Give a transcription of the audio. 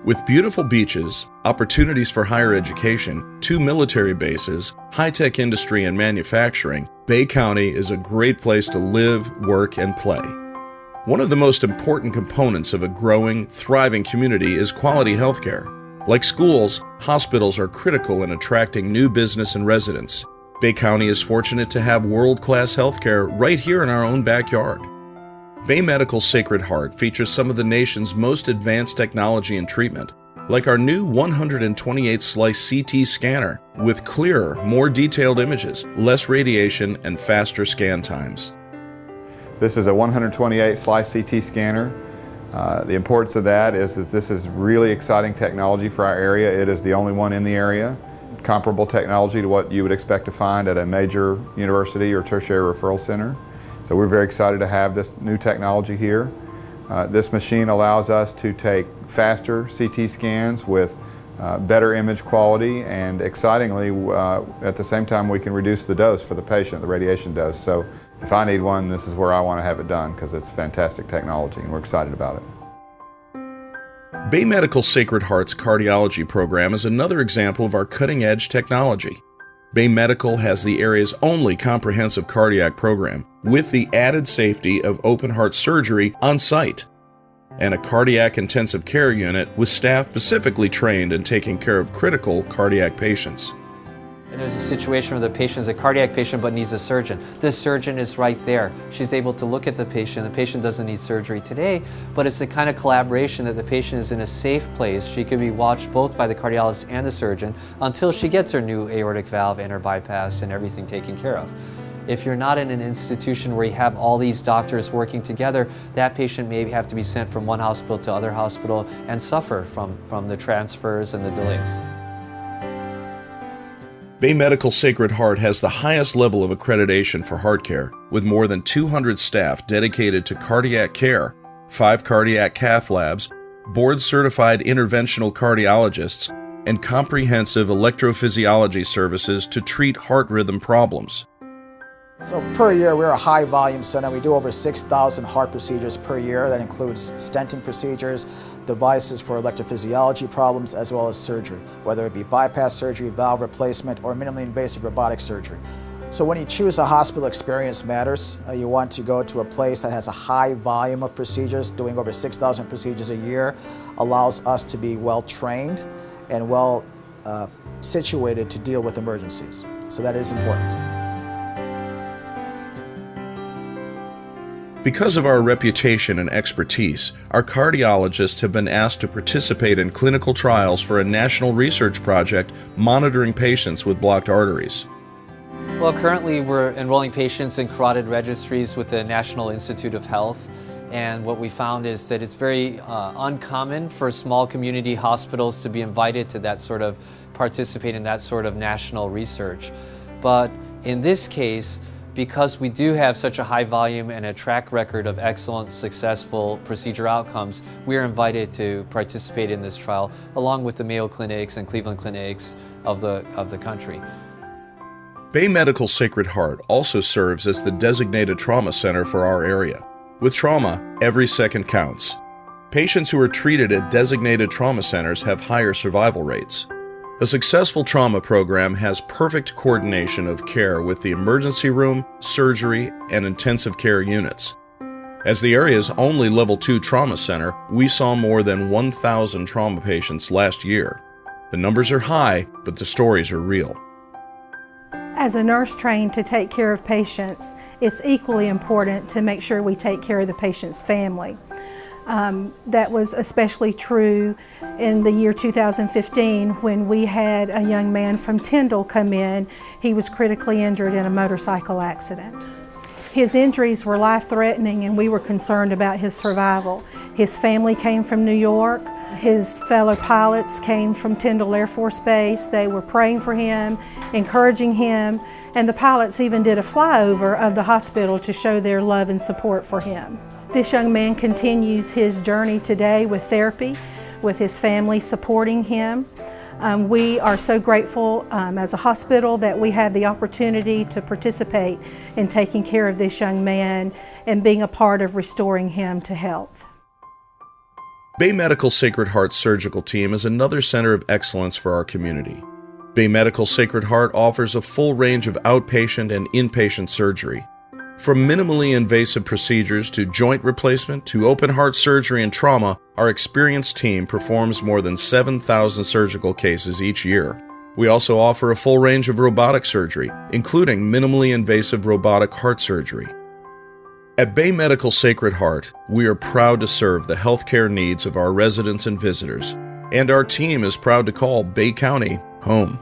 With beautiful beaches, opportunities for higher education, 2 military bases, high-tech industry and manufacturing, Bay County is a great place to live, work, and play. One of the most important components of a growing, thriving community is quality healthcare. Like schools, hospitals are critical in attracting new business and residents. Bay County is fortunate to have world-class healthcare right here in our own backyard. Bay Medical Sacred Heart features some of the nation's most advanced technology and treatment, like our new 128-slice CT scanner with clearer, more detailed images, less radiation, and faster scan times. This is a 128-slice CT scanner. The importance of that is that this is really exciting technology for our area. It is the only one in the area. Comparable technology to what you would expect to find at a major university or tertiary referral center. So we're very excited to have this new technology here. This machine allows us to take faster CT scans with better image quality, and excitingly, at the same time, we can reduce the dose for the patient, the radiation dose. So if I need one, this is where I want to have it done because it's fantastic technology and we're excited about it. Bay Medical Sacred Heart's cardiology program is another example of our cutting-edge technology. Bay Medical has the area's only comprehensive cardiac program, with the added safety of open-heart surgery on site, and a cardiac intensive care unit with staff specifically trained in taking care of critical cardiac patients. And there's a situation where the patient is a cardiac patient but needs a surgeon. This surgeon is right there. She's able to look at the patient. The patient doesn't need surgery today, but it's the kind of collaboration that the patient is in a safe place. She can be watched both by the cardiologist and the surgeon until she gets her new aortic valve and her bypass and everything taken care of. If you're not in an institution where you have all these doctors working together, that patient may have to be sent from one hospital to other hospital and suffer from the transfers and the delays. Bay Medical Sacred Heart has the highest level of accreditation for heart care, with more than 200 staff dedicated to cardiac care, 5 cardiac cath labs, board-certified interventional cardiologists, and comprehensive electrophysiology services to treat heart rhythm problems. So per year, we're a high volume center. We do over 6,000 heart procedures per year. That includes stenting procedures, devices for electrophysiology problems, as well as surgery, whether it be bypass surgery, valve replacement, or minimally invasive robotic surgery. So when you choose a hospital, experience matters. You want to go to a place that has a high volume of procedures. Doing over 6,000 procedures a year allows us to be well trained and well situated to deal with emergencies. So that is important. Because of our reputation and expertise, our cardiologists have been asked to participate in clinical trials for a national research project monitoring patients with blocked arteries. Well, currently we're enrolling patients in carotid registries with the National Institute of Health, and what we found is that it's very uncommon for small community hospitals to be invited to participate in that sort of national research. But in this case, because we do have such a high volume and a track record of excellent, successful procedure outcomes, we are invited to participate in this trial along with the Mayo Clinics and Cleveland Clinics of the country. Bay Medical Sacred Heart also serves as the designated trauma center for our area. With trauma, every second counts. Patients who are treated at designated trauma centers have higher survival rates. A successful trauma program has perfect coordination of care with the emergency room, surgery, and intensive care units. As the area's only Level 2 trauma center, we saw more than 1,000 trauma patients last year. The numbers are high, but the stories are real. As a nurse trained to take care of patients, it's equally important to make sure we take care of the patient's family. That was especially true in the year 2015 when we had a young man from Tyndall come in. He was critically injured in a motorcycle accident. His injuries were life-threatening and we were concerned about his survival. His family came from New York. His fellow pilots came from Tyndall Air Force Base. They were praying for him, encouraging him, and the pilots even did a flyover of the hospital to show their love and support for him. This young man continues his journey today with therapy, with his family supporting him. We are so grateful as a hospital that we had the opportunity to participate in taking care of this young man and being a part of restoring him to health. Bay Medical Sacred Heart Surgical Team is another center of excellence for our community. Bay Medical Sacred Heart offers a full range of outpatient and inpatient surgery. From minimally invasive procedures to joint replacement to open heart surgery and trauma, our experienced team performs more than 7,000 surgical cases each year. We also offer a full range of robotic surgery, including minimally invasive robotic heart surgery. At Bay Medical Sacred Heart, we are proud to serve the healthcare needs of our residents and visitors, and our team is proud to call Bay County home.